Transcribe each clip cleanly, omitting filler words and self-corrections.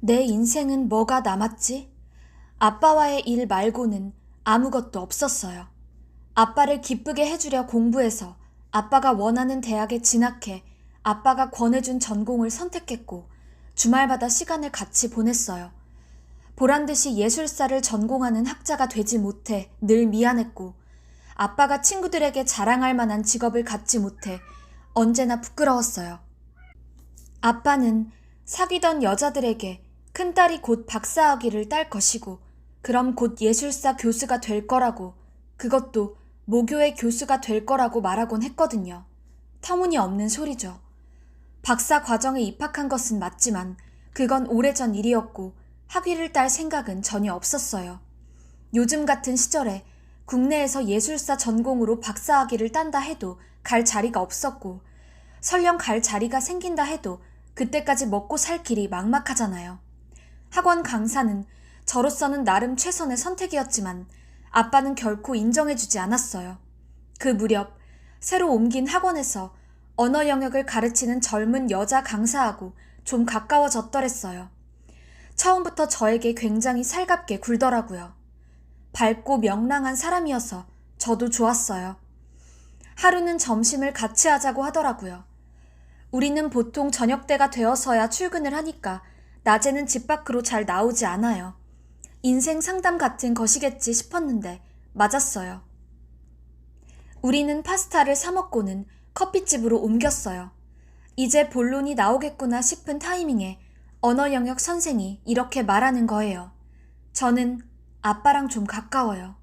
내 인생은 뭐가 남았지? 아빠와의 일 말고는 아무것도 없었어요. 아빠를 기쁘게 해주려 공부해서 아빠가 원하는 대학에 진학해 아빠가 권해준 전공을 선택했고 주말마다 시간을 같이 보냈어요. 보란듯이 예술사를 전공하는 학자가 되지 못해 늘 미안했고 아빠가 친구들에게 자랑할 만한 직업을 갖지 못해 언제나 부끄러웠어요. 아빠는 사귀던 여자들에게 큰딸이 곧 박사학위를 딸 것이고 그럼 곧 예술사 교수가 될 거라고, 그것도 모교의 교수가 될 거라고 말하곤 했거든요. 터무니없는 소리죠. 박사 과정에 입학한 것은 맞지만 그건 오래전 일이었고 학위를 딸 생각은 전혀 없었어요. 요즘 같은 시절에 국내에서 예술사 전공으로 박사학위를 딴다 해도 갈 자리가 없었고 설령 갈 자리가 생긴다 해도 그때까지 먹고 살 길이 막막하잖아요. 학원 강사는 저로서는 나름 최선의 선택이었지만 아빠는 결코 인정해주지 않았어요. 그 무렵 새로 옮긴 학원에서 언어 영역을 가르치는 젊은 여자 강사하고 좀 가까워졌더랬어요. 처음부터 저에게 굉장히 살갑게 굴더라고요. 밝고 명랑한 사람이어서 저도 좋았어요. 하루는 점심을 같이 하자고 하더라고요. 우리는 보통 저녁때가 되어서야 출근을 하니까 낮에는 집 밖으로 잘 나오지 않아요. 인생 상담 같은 것이겠지 싶었는데 맞았어요. 우리는 파스타를 사 먹고는 커피집으로 옮겼어요. 이제 본론이 나오겠구나 싶은 타이밍에 언어 영역 선생이 이렇게 말하는 거예요. 저는 아빠랑 좀 가까워요.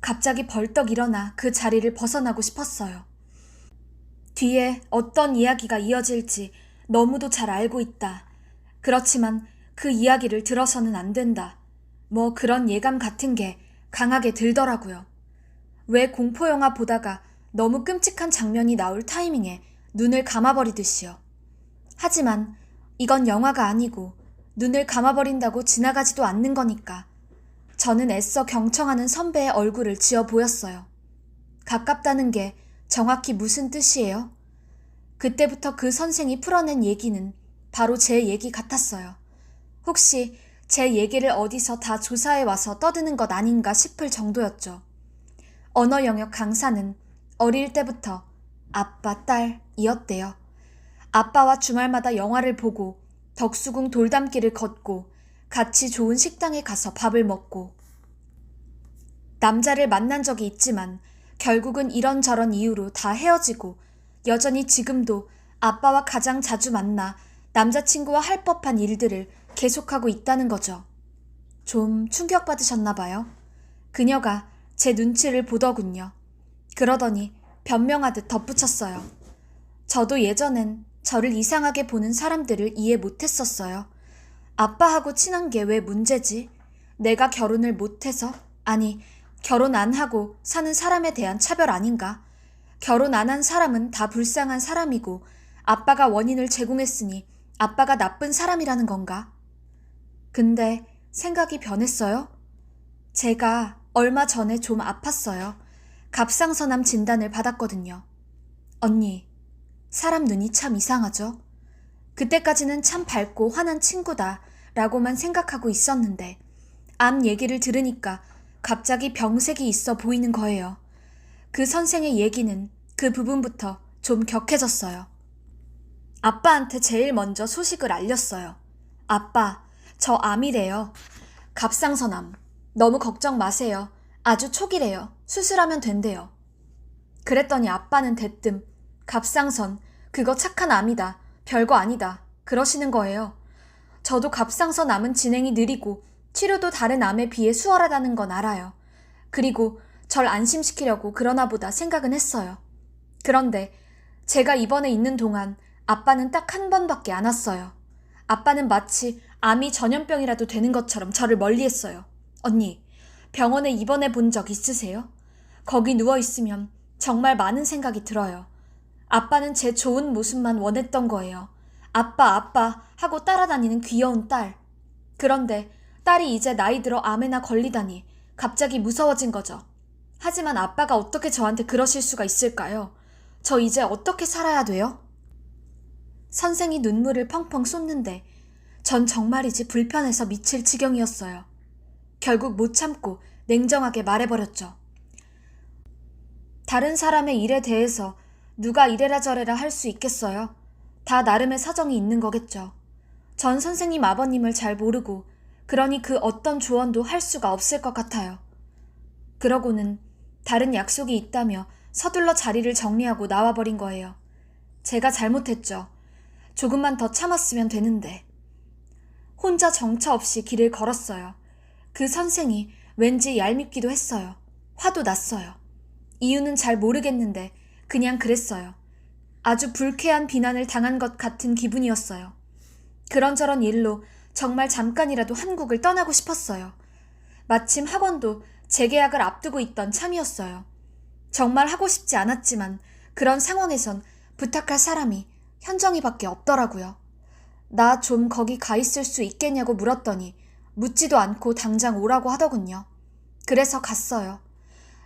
갑자기 벌떡 일어나 그 자리를 벗어나고 싶었어요. 뒤에 어떤 이야기가 이어질지 너무도 잘 알고 있다. 그렇지만 그 이야기를 들어서는 안 된다. 뭐 그런 예감 같은 게 강하게 들더라고요. 왜 공포영화 보다가 너무 끔찍한 장면이 나올 타이밍에 눈을 감아버리듯이요. 하지만 이건 영화가 아니고 눈을 감아버린다고 지나가지도 않는 거니까 저는 애써 경청하는 선배의 얼굴을 지어 보였어요. 가깝다는 게 정확히 무슨 뜻이에요? 그때부터 그 선생이 풀어낸 얘기는 바로 제 얘기 같았어요. 혹시 제 얘기를 어디서 다 조사해 와서 떠드는 것 아닌가 싶을 정도였죠. 언어 영역 강사는 어릴 때부터 아빠, 딸이었대요. 아빠와 주말마다 영화를 보고 덕수궁 돌담길을 걷고 같이 좋은 식당에 가서 밥을 먹고 남자를 만난 적이 있지만 결국은 이런저런 이유로 다 헤어지고 여전히 지금도 아빠와 가장 자주 만나 남자친구와 할 법한 일들을 계속하고 있다는 거죠. 좀 충격받으셨나 봐요. 그녀가 제 눈치를 보더군요. 그러더니 변명하듯 덧붙였어요. 저도 예전엔 저를 이상하게 보는 사람들을 이해 못했었어요. 아빠하고 친한 게 왜 문제지? 내가 결혼을 못해서? 아니, 결혼 안 하고 사는 사람에 대한 차별 아닌가? 결혼 안 한 사람은 다 불쌍한 사람이고 아빠가 원인을 제공했으니 아빠가 나쁜 사람이라는 건가? 근데 생각이 변했어요? 제가 얼마 전에 좀 아팠어요. 갑상선암 진단을 받았거든요. 언니, 사람 눈이 참 이상하죠? 그때까지는 참 밝고 환한 친구다 라고만 생각하고 있었는데 암 얘기를 들으니까 갑자기 병색이 있어 보이는 거예요. 그 선생의 얘기는 그 부분부터 좀 격해졌어요. 아빠한테 제일 먼저 소식을 알렸어요. 아빠, 저 암이래요. 갑상선암. 너무 걱정 마세요. 아주 초기래요. 수술하면 된대요. 그랬더니 아빠는 대뜸 갑상선, 그거 착한 암이다. 별거 아니다. 그러시는 거예요. 저도 갑상선 암은 진행이 느리고 치료도 다른 암에 비해 수월하다는 건 알아요. 그리고 절 안심시키려고 그러나 보다 생각은 했어요. 그런데 제가 입원해 있는 동안 아빠는 딱 한 번밖에 안 왔어요. 아빠는 마치 암이 전염병이라도 되는 것처럼 저를 멀리했어요. 언니, 병원에 입원해 본 적 있으세요? 거기 누워있으면 정말 많은 생각이 들어요. 아빠는 제 좋은 모습만 원했던 거예요. 아빠, 아빠 하고 따라다니는 귀여운 딸. 그런데 딸이 이제 나이 들어 암에나 걸리다니 갑자기 무서워진 거죠. 하지만 아빠가 어떻게 저한테 그러실 수가 있을까요? 저 이제 어떻게 살아야 돼요? 선생이 눈물을 펑펑 쏟는데 전 정말이지 불편해서 미칠 지경이었어요. 결국 못 참고 냉정하게 말해버렸죠. 다른 사람의 일에 대해서 누가 이래라 저래라 할 수 있겠어요? 다 나름의 사정이 있는 거겠죠. 전 선생님 아버님을 잘 모르고 그러니 그 어떤 조언도 할 수가 없을 것 같아요. 그러고는 다른 약속이 있다며 서둘러 자리를 정리하고 나와버린 거예요. 제가 잘못했죠. 조금만 더 참았으면 되는데. 혼자 정처 없이 길을 걸었어요. 그 선생이 왠지 얄밉기도 했어요. 화도 났어요. 이유는 잘 모르겠는데 그냥 그랬어요. 아주 불쾌한 비난을 당한 것 같은 기분이었어요. 그런저런 일로 정말 잠깐이라도 한국을 떠나고 싶었어요. 마침 학원도 재계약을 앞두고 있던 참이었어요. 정말 하고 싶지 않았지만 그런 상황에선 부탁할 사람이 현정이밖에 없더라고요. 나 좀 거기 가 있을 수 있겠냐고 물었더니 묻지도 않고 당장 오라고 하더군요. 그래서 갔어요.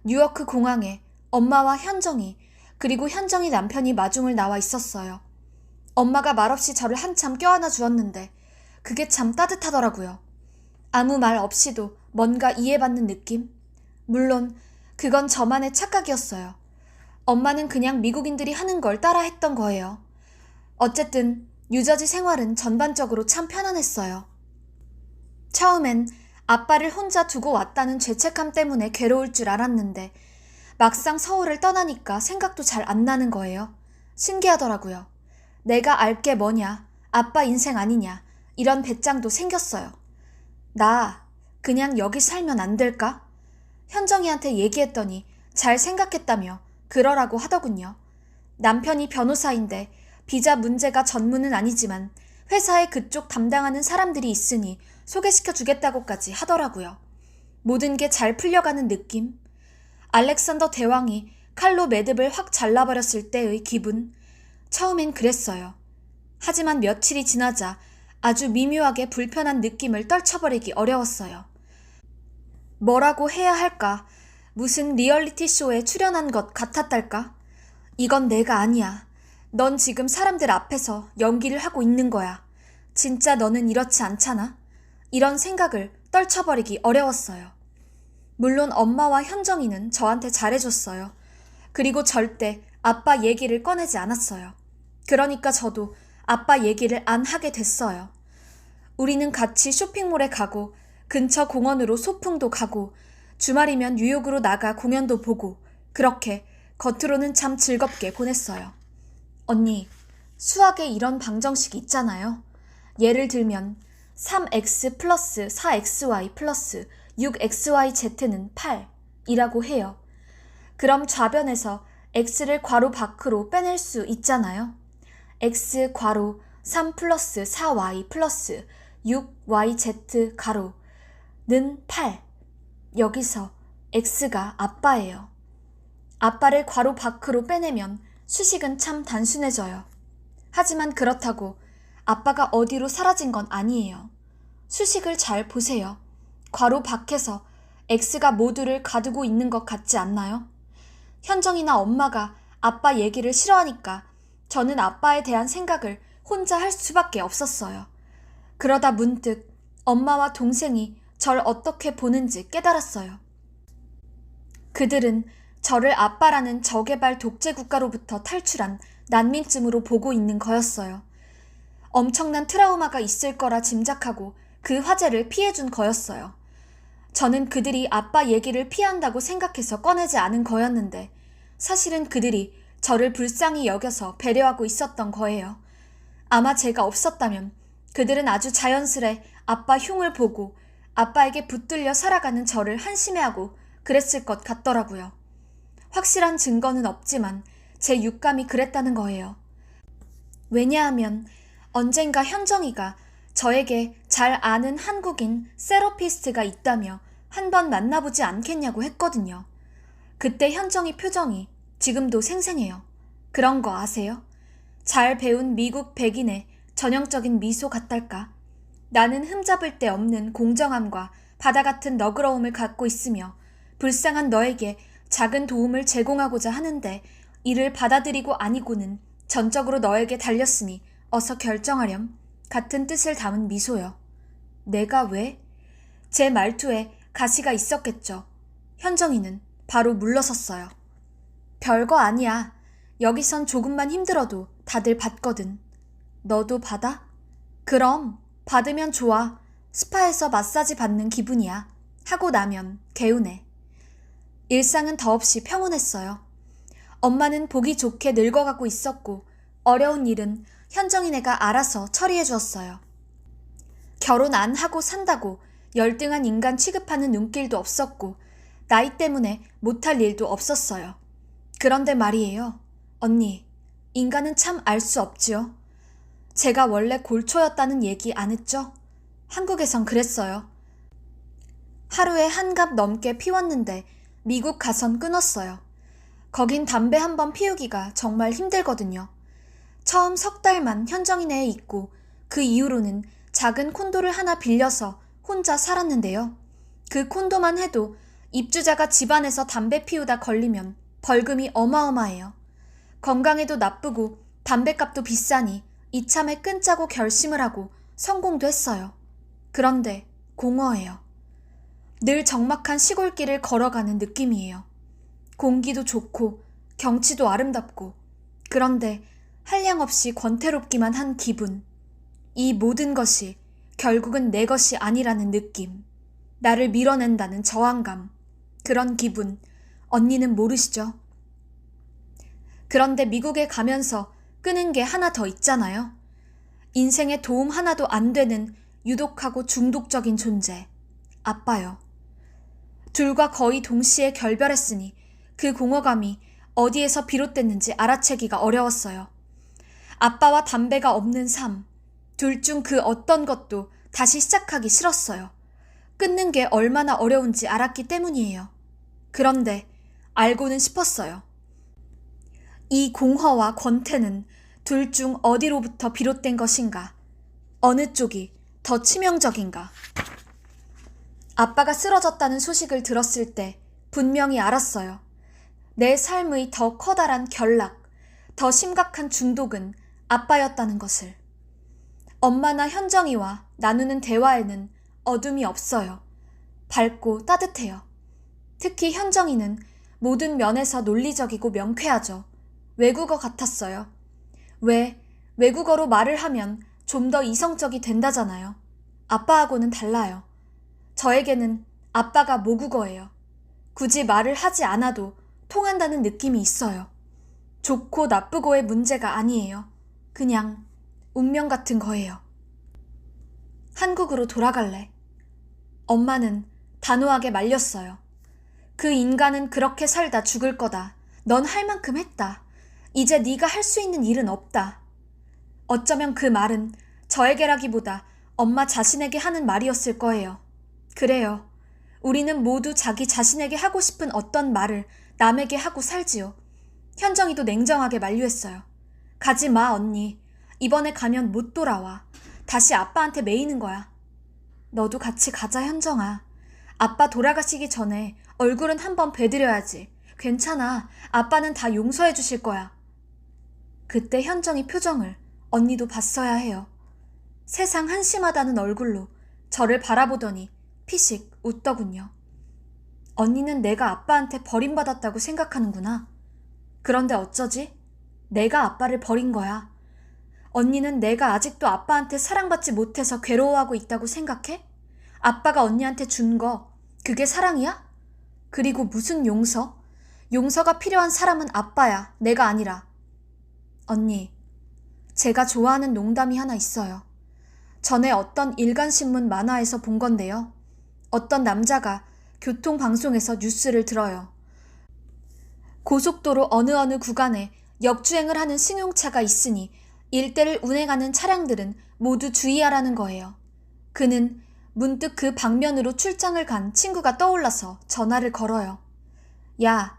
뉴요크 공항에 엄마와 현정이 그리고 현정이 남편이 마중을 나와 있었어요. 엄마가 말없이 저를 한참 껴안아 주었는데 그게 참 따뜻하더라고요. 아무 말 없이도 뭔가 이해받는 느낌? 물론 그건 저만의 착각이었어요. 엄마는 그냥 미국인들이 하는 걸 따라 했던 거예요. 어쨌든 뉴저지 생활은 전반적으로 참 편안했어요. 처음엔 아빠를 혼자 두고 왔다는 죄책감 때문에 괴로울 줄 알았는데 막상 서울을 떠나니까 생각도 잘 안 나는 거예요. 신기하더라고요. 내가 알 게 뭐냐, 아빠 인생 아니냐, 이런 배짱도 생겼어요. 나 그냥 여기 살면 안 될까? 현정이한테 얘기했더니 잘 생각했다며 그러라고 하더군요. 남편이 변호사인데 비자 문제가 전문은 아니지만 회사에 그쪽 담당하는 사람들이 있으니 소개시켜 주겠다고까지 하더라고요. 모든 게 잘 풀려가는 느낌? 알렉산더 대왕이 칼로 매듭을 확 잘라버렸을 때의 기분? 처음엔 그랬어요. 하지만 며칠이 지나자 아주 미묘하게 불편한 느낌을 떨쳐버리기 어려웠어요. 뭐라고 해야 할까? 무슨 리얼리티 쇼에 출연한 것 같았달까? 이건 내가 아니야. 넌 지금 사람들 앞에서 연기를 하고 있는 거야. 진짜 너는 이렇지 않잖아? 이런 생각을 떨쳐버리기 어려웠어요. 물론 엄마와 현정이는 저한테 잘해줬어요. 그리고 절대 아빠 얘기를 꺼내지 않았어요. 그러니까 저도 아빠 얘기를 안 하게 됐어요. 우리는 같이 쇼핑몰에 가고 근처 공원으로 소풍도 가고 주말이면 뉴욕으로 나가 공연도 보고 그렇게 겉으로는 참 즐겁게 보냈어요. 언니, 수학에 이런 방정식이 있잖아요. 예를 들면 3x 플러스 4xy 플러스 6xyz는 8이라고 해요. 그럼 좌변에서 x를 괄호 밖으로 빼낼 수 있잖아요. x 괄호 3 플러스 4y 플러스 6yz 가로는 8. 여기서 x가 아빠예요. 아빠를 괄호 밖으로 빼내면 수식은 참 단순해져요. 하지만 그렇다고 아빠가 어디로 사라진 건 아니에요. 수식을 잘 보세요. 괄호 밖에서 x가 모두를 가두고 있는 것 같지 않나요? 현정이나 엄마가 아빠 얘기를 싫어하니까 저는 아빠에 대한 생각을 혼자 할 수밖에 없었어요. 그러다 문득 엄마와 동생이 절 어떻게 보는지 깨달았어요. 그들은 저를 아빠라는 저개발 독재 국가로부터 탈출한 난민쯤으로 보고 있는 거였어요. 엄청난 트라우마가 있을 거라 짐작하고 그 화제를 피해준 거였어요. 저는 그들이 아빠 얘기를 피한다고 생각해서 꺼내지 않은 거였는데 사실은 그들이 저를 불쌍히 여겨서 배려하고 있었던 거예요. 아마 제가 없었다면 그들은 아주 자연스레 아빠 흉을 보고 아빠에게 붙들려 살아가는 저를 한심해하고 그랬을 것 같더라고요. 확실한 증거는 없지만 제 육감이 그랬다는 거예요. 왜냐하면 언젠가 현정이가 저에게 잘 아는 한국인 세러피스트가 있다며 한번 만나보지 않겠냐고 했거든요. 그때 현정이 표정이 지금도 생생해요. 그런 거 아세요? 잘 배운 미국 백인의 전형적인 미소 같달까? 나는 흠잡을 데 없는 공정함과 바다 같은 너그러움을 갖고 있으며 불쌍한 너에게 작은 도움을 제공하고자 하는데 이를 받아들이고 아니고는 전적으로 너에게 달렸으니 어서 결정하렴. 같은 뜻을 담은 미소요. 내가 왜? 제 말투에 가시가 있었겠죠. 현정이는 바로 물러섰어요. 별거 아니야. 여기선 조금만 힘들어도 다들 받거든. 너도 받아? 그럼 받으면 좋아. 스파에서 마사지 받는 기분이야. 하고 나면 개운해. 일상은 더없이 평온했어요. 엄마는 보기 좋게 늙어가고 있었고 어려운 일은 현정이네가 알아서 처리해 주었어요. 결혼 안 하고 산다고 열등한 인간 취급하는 눈길도 없었고 나이 때문에 못할 일도 없었어요. 그런데 말이에요. 언니, 인간은 참 알 수 없지요. 제가 원래 골초였다는 얘기 안 했죠? 한국에선 그랬어요. 하루에 1갑 넘게 피웠는데 미국 가선 끊었어요. 거긴 담배 한 번 피우기가 정말 힘들거든요. 처음 3달만 현정이네에 있고 그 이후로는 작은 콘도를 하나 빌려서 혼자 살았는데요. 그 콘도만 해도 입주자가 집안에서 담배 피우다 걸리면 벌금이 어마어마해요. 건강에도 나쁘고 담배값도 비싸니 이참에 끊자고 결심을 하고 성공도 했어요. 그런데 공허해요. 늘 적막한 시골길을 걸어가는 느낌이에요. 공기도 좋고 경치도 아름답고 그런데 한량없이 권태롭기만 한 기분. 이 모든 것이 결국은 내 것이 아니라는 느낌. 나를 밀어낸다는 저항감. 그런 기분. 언니는 모르시죠? 그런데 미국에 가면서 끄는 게 하나 더 있잖아요. 인생에 도움 하나도 안 되는 유독하고 중독적인 존재. 아빠요. 둘과 거의 동시에 결별했으니 그 공허감이 어디에서 비롯됐는지 알아채기가 어려웠어요. 아빠와 담배가 없는 삶. 둘 중 그 어떤 것도 다시 시작하기 싫었어요. 끊는 게 얼마나 어려운지 알았기 때문이에요. 그런데 알고는 싶었어요. 이 공허와 권태는 둘 중 어디로부터 비롯된 것인가? 어느 쪽이 더 치명적인가? 아빠가 쓰러졌다는 소식을 들었을 때 분명히 알았어요. 내 삶의 더 커다란 결락, 더 심각한 중독은 아빠였다는 것을. 엄마나 현정이와 나누는 대화에는 어둠이 없어요. 밝고 따뜻해요. 특히 현정이는 모든 면에서 논리적이고 명쾌하죠. 외국어 같았어요. 왜 외국어로 말을 하면 좀 더 이성적이 된다잖아요. 아빠하고는 달라요. 저에게는 아빠가 모국어예요. 굳이 말을 하지 않아도 통한다는 느낌이 있어요. 좋고 나쁘고의 문제가 아니에요. 그냥 운명 같은 거예요. 한국으로 돌아갈래. 엄마는 단호하게 말렸어요. 그 인간은 그렇게 살다 죽을 거다. 넌 할 만큼 했다. 이제 네가 할 수 있는 일은 없다. 어쩌면 그 말은 저에게라기보다 엄마 자신에게 하는 말이었을 거예요. 그래요. 우리는 모두 자기 자신에게 하고 싶은 어떤 말을 남에게 하고 살지요. 현정이도 냉정하게 만류했어요. 가지 마, 언니. 이번에 가면 못 돌아와. 다시 아빠한테 매이는 거야. 너도 같이 가자, 현정아. 아빠 돌아가시기 전에 얼굴은 한번 뵈드려야지. 괜찮아. 아빠는 다 용서해 주실 거야. 그때 현정이 표정을 언니도 봤어야 해요. 세상 한심하다는 얼굴로 저를 바라보더니 피식 웃더군요. 언니는 내가 아빠한테 버림받았다고 생각하는구나. 그런데 어쩌지? 내가 아빠를 버린 거야. 언니는 내가 아직도 아빠한테 사랑받지 못해서 괴로워하고 있다고 생각해? 아빠가 언니한테 준 거, 그게 사랑이야? 그리고 무슨 용서? 용서가 필요한 사람은 아빠야, 내가 아니라. 언니, 제가 좋아하는 농담이 하나 있어요. 전에 어떤 일간신문 만화에서 본 건데요. 어떤 남자가 교통방송에서 뉴스를 들어요. 고속도로 어느 구간에 역주행을 하는 승용차가 있으니 일대를 운행하는 차량들은 모두 주의하라는 거예요. 그는 문득 그 방면으로 출장을 간 친구가 떠올라서 전화를 걸어요. 야,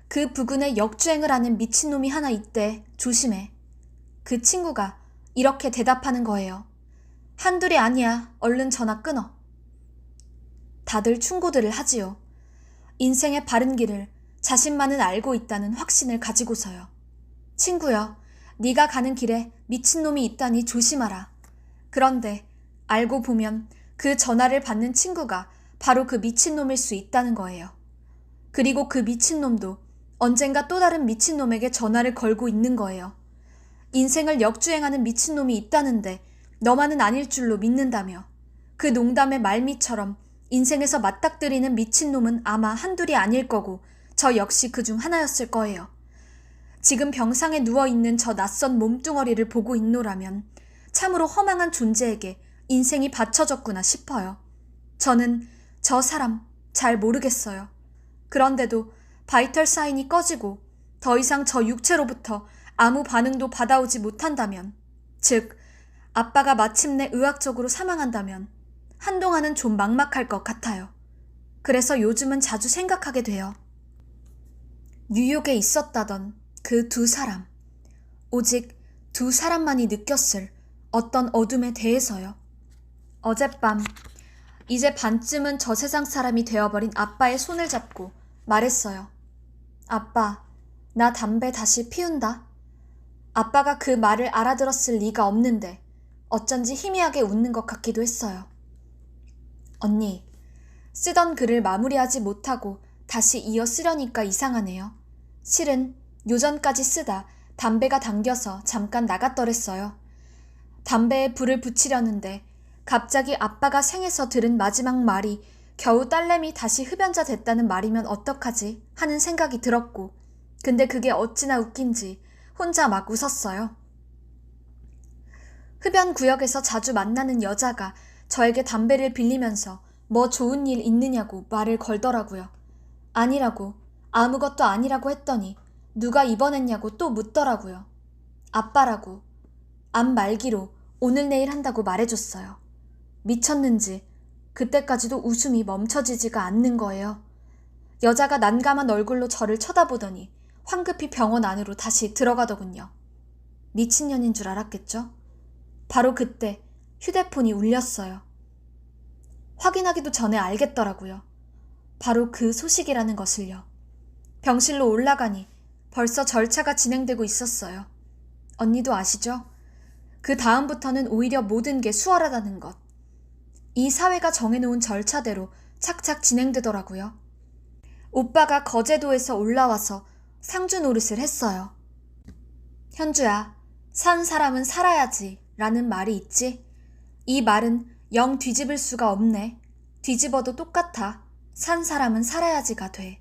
그 부근에 역주행을 하는 미친놈이 하나 있대. 조심해. 그 친구가 이렇게 대답하는 거예요. 한둘이 아니야. 얼른 전화 끊어. 다들 충고들을 하지요. 인생의 바른 길을 자신만은 알고 있다는 확신을 가지고서요. 친구여, 네가 가는 길에 미친놈이 있다니 조심하라. 그런데 알고 보면 그 전화를 받는 친구가 바로 그 미친놈일 수 있다는 거예요. 그리고 그 미친놈도 언젠가 또 다른 미친놈에게 전화를 걸고 있는 거예요. 인생을 역주행하는 미친놈이 있다는데 너만은 아닐 줄로 믿는다며. 그 농담의 말미처럼 인생에서 맞닥뜨리는 미친놈은 아마 한둘이 아닐 거고 저 역시 그중 하나였을 거예요. 지금 병상에 누워있는 저 낯선 몸뚱어리를 보고 있노라면 참으로 허망한 존재에게 인생이 바쳐졌구나 싶어요. 저는 저 사람 잘 모르겠어요. 그런데도 바이털 사인이 꺼지고 더 이상 저 육체로부터 아무 반응도 받아오지 못한다면, 즉 아빠가 마침내 의학적으로 사망한다면 한동안은 좀 막막할 것 같아요. 그래서 요즘은 자주 생각하게 돼요. 뉴욕에 있었다던 그 두 사람, 오직 두 사람만이 느꼈을 어떤 어둠에 대해서요. 어젯밤 이제 반쯤은 저 세상 사람이 되어버린 아빠의 손을 잡고 말했어요. 아빠, 나 담배 다시 피운다. 아빠가 그 말을 알아들었을 리가 없는데 어쩐지 희미하게 웃는 것 같기도 했어요. 언니, 쓰던 글을 마무리하지 못하고 다시 이어 쓰려니까 이상하네요. 실은 요전까지 쓰다 담배가 당겨서 잠깐 나갔더랬어요. 담배에 불을 붙이려는데 갑자기 아빠가 생에서 들은 마지막 말이 겨우 딸내미 다시 흡연자 됐다는 말이면 어떡하지 하는 생각이 들었고, 근데 그게 어찌나 웃긴지 혼자 막 웃었어요. 흡연 구역에서 자주 만나는 여자가 저에게 담배를 빌리면서 뭐 좋은 일 있느냐고 말을 걸더라고요. 아니라고, 아무것도 아니라고 했더니 누가 입원했냐고 또 묻더라고요. 아빠라고. 암 말기로 오늘 내일 한다고 말해줬어요. 미쳤는지 그때까지도 웃음이 멈춰지지가 않는 거예요. 여자가 난감한 얼굴로 저를 쳐다보더니 황급히 병원 안으로 다시 들어가더군요. 미친년인 줄 알았겠죠? 바로 그때 휴대폰이 울렸어요. 확인하기도 전에 알겠더라고요. 바로 그 소식이라는 것을요. 병실로 올라가니 벌써 절차가 진행되고 있었어요. 언니도 아시죠? 그 다음부터는 오히려 모든 게 수월하다는 것. 이 사회가 정해놓은 절차대로 착착 진행되더라고요. 오빠가 거제도에서 올라와서 상주 노릇을 했어요. 현주야, 산 사람은 살아야지 라는 말이 있지? 이 말은 영 뒤집을 수가 없네. 뒤집어도 똑같아. 산 사람은 살아야지가 돼.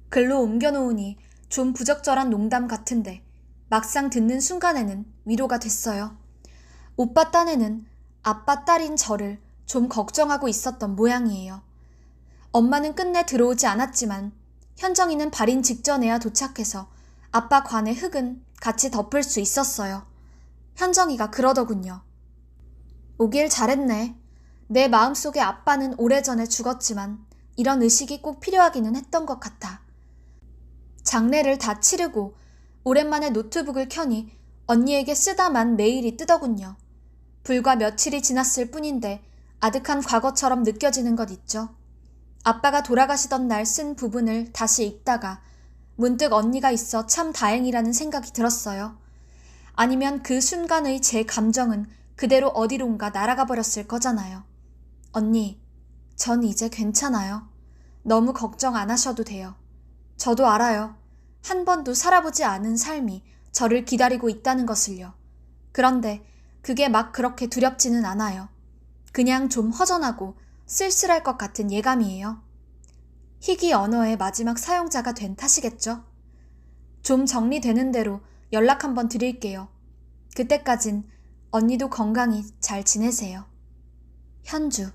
글로 옮겨놓으니 좀 부적절한 농담 같은데 막상 듣는 순간에는 위로가 됐어요. 오빠 딴에는 아빠 딸인 저를 좀 걱정하고 있었던 모양이에요. 엄마는 끝내 들어오지 않았지만 현정이는 발인 직전에야 도착해서 아빠 관의 흙은 같이 덮을 수 있었어요. 현정이가 그러더군요. 오길 잘했네. 내 마음속에 아빠는 오래전에 죽었지만 이런 의식이 꼭 필요하기는 했던 것 같아. 장례를 다 치르고 오랜만에 노트북을 켜니 언니에게 쓰다만 메일이 뜨더군요. 불과 며칠이 지났을 뿐인데 아득한 과거처럼 느껴지는 것 있죠. 아빠가 돌아가시던 날 쓴 부분을 다시 읽다가 문득 언니가 있어 참 다행이라는 생각이 들었어요. 아니면 그 순간의 제 감정은 그대로 어디론가 날아가 버렸을 거잖아요. 언니, 전 이제 괜찮아요. 너무 걱정 안 하셔도 돼요. 저도 알아요. 한 번도 살아보지 않은 삶이 저를 기다리고 있다는 것을요. 그런데 그게 막 그렇게 두렵지는 않아요. 그냥 좀 허전하고 쓸쓸할 것 같은 예감이에요. 희귀 언어의 마지막 사용자가 된 탓이겠죠? 좀 정리되는 대로 연락 한번 드릴게요. 그때까진 언니도 건강히 잘 지내세요. 현주.